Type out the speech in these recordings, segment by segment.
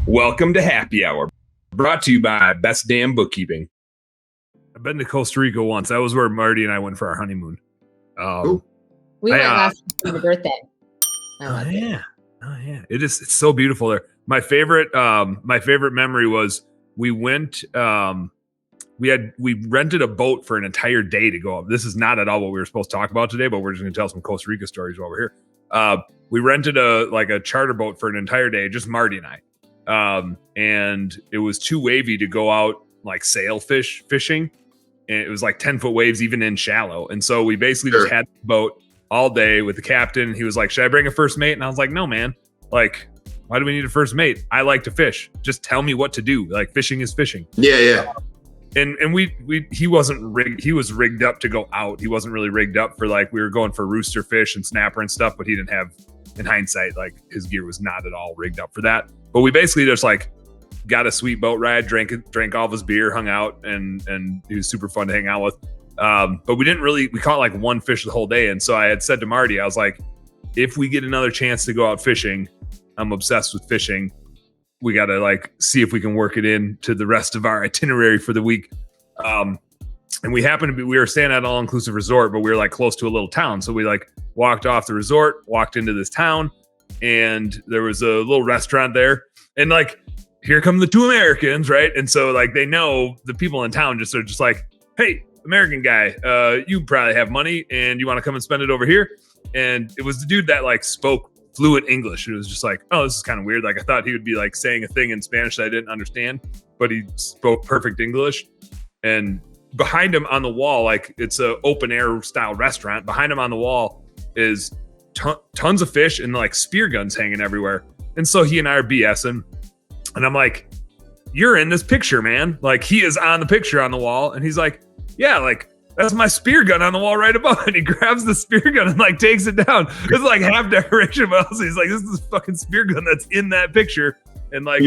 Welcome to Happy Hour, brought to you by Best Damn Bookkeeping. I've been to Costa Rica once. That was where Marty and I went for our honeymoon. We went last for the birthday. Yeah. It's so beautiful there. My favorite memory was we went. We rented a boat for an entire day to go up. This is not at all what we were supposed to talk about today, but we're just going to tell some Costa Rica stories while we're here. We rented a charter boat for an entire day, just Marty and I. And it was too wavy to go out like sail fishing. And it was like 10-foot waves, even in shallow. And so we basically just had the boat all day with the captain. He was like, should I bring a first mate? And I was like, no, man. Like, why do we need a first mate? I like to fish. Just tell me what to do. Like, fishing is fishing. Yeah. And he wasn't rigged. He was rigged up to go out. He wasn't really rigged up for like, we were going for rooster fish and snapper and stuff, but he didn't have, in hindsight, like his gear was not at all rigged up for that. But we basically just like got a sweet boat ride, drank all of his beer, hung out, and he was super fun to hang out with. But we caught like one fish the whole day. And so I had said to Marty, I was like, if we get another chance to go out fishing, I'm obsessed with fishing. We got to like see if we can work it in to the rest of our itinerary for the week. And we were staying at an all-inclusive resort, but we were like close to a little town. So we like walked off the resort, walked into this town, and there was a little restaurant there. And like, here come the two Americans, right? And so like they know the people in town just are just like, hey, American guy, you probably have money and you want to come and spend it over here. And it was the dude that like spoke fluent English. It was just like, oh, this is kind of weird. Like I thought he would be like saying a thing in Spanish that I didn't understand, but he spoke perfect English. And behind him on the wall, like it's a open air style restaurant. Behind him on the wall is tons of fish and like spear guns hanging everywhere. And so he and I are BSing. And I'm like, you're in this picture, man. Like he is on the picture on the wall. And he's like, yeah, like that's my spear gun on the wall right above. And he grabs the spear gun and like takes it down. It's like half decoration, but also he's like, this is the fucking spear gun that's in that picture. And like,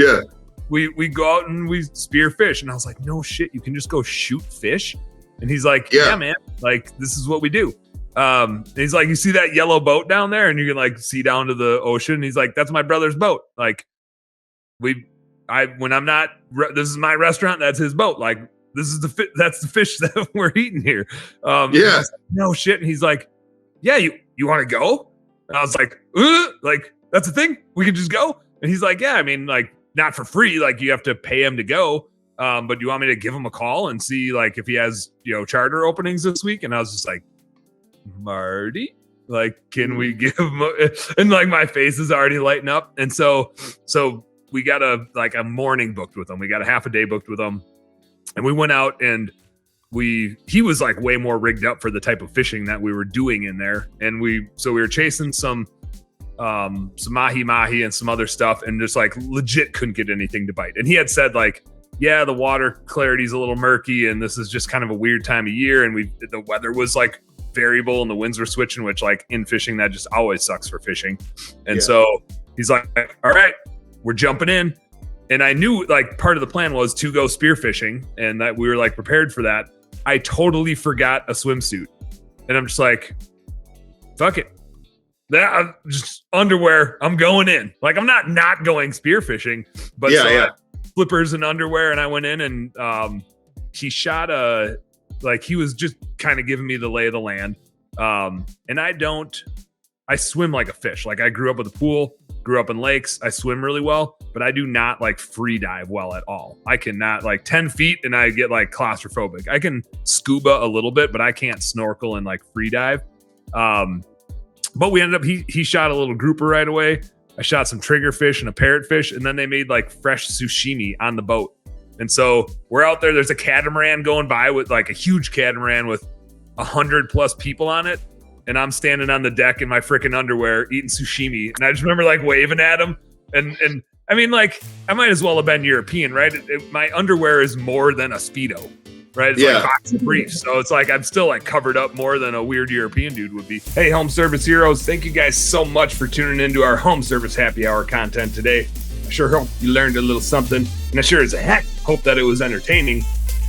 we go out and we spear fish. And I was like, no shit, you can just go shoot fish. And he's like, yeah man, like this is what we do. And he's like, you see that yellow boat down there? And you can like see down to the ocean. And he's like, that's my brother's boat. Like when I'm not, this is my restaurant. That's his boat. Like this is that's the fish that we're eating here. Like, no shit. And he's like, yeah, you want to go? And I was like, that's the thing. We can just go. And he's like, yeah, I mean, like not for free. Like you have to pay him to go. But you want me to give him a call and see like if he has, charter openings this week? And I was just like, Marty, like, can we give him and like my face is already lighting up. And so we got a morning booked with him. We got a half a day booked with him. And we went out and he was like way more rigged up for the type of fishing that we were doing in there. And we were chasing some mahi and some other stuff and just like legit couldn't get anything to bite. And he had said like, yeah, the water clarity's a little murky and this is just kind of a weird time of year. And the weather was like variable and the winds were switching, which like in fishing, that just always sucks for fishing. And so he's like, all right, we're jumping in. And I knew like part of the plan was to go spearfishing and that we were like prepared for that. I totally forgot a swimsuit. And I'm just like, fuck it. That just underwear, I'm going in. Like I'm not going spearfishing, but flippers and underwear. And I went in and he shot he was just kind of giving me the lay of the land. And I swim like a fish. Like I grew up with a pool, grew up in lakes. I swim really well, but I do not like free dive well at all. I cannot like 10 feet and I get like claustrophobic. I can scuba a little bit, but I can't snorkel and like free dive. But we ended up, he shot a little grouper right away. I shot some triggerfish and a parrotfish, and then they made like fresh sashimi on the boat. And so we're out there. There's a catamaran going by with like a huge catamaran with 100+ people on it. And I'm standing on the deck in my freaking underwear eating sashimi. And I just remember like waving at him. And I mean, like, I might as well have been European, right? My underwear is more than a Speedo, right? It's like boxer briefs. So it's like I'm still like covered up more than a weird European dude would be. Hey, home service heroes, thank you guys so much for tuning into our home service happy hour content today. I sure hope you learned a little something. And I sure as heck hope that it was entertaining.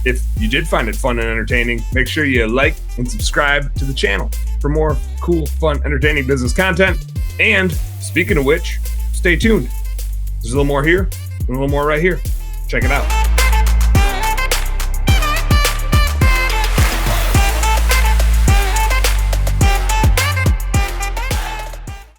If you did find it fun and entertaining, make sure you like and subscribe to the channel for more cool, fun, entertaining business content. And speaking of which, stay tuned. There's a little more here, a a little more right here. Check it out.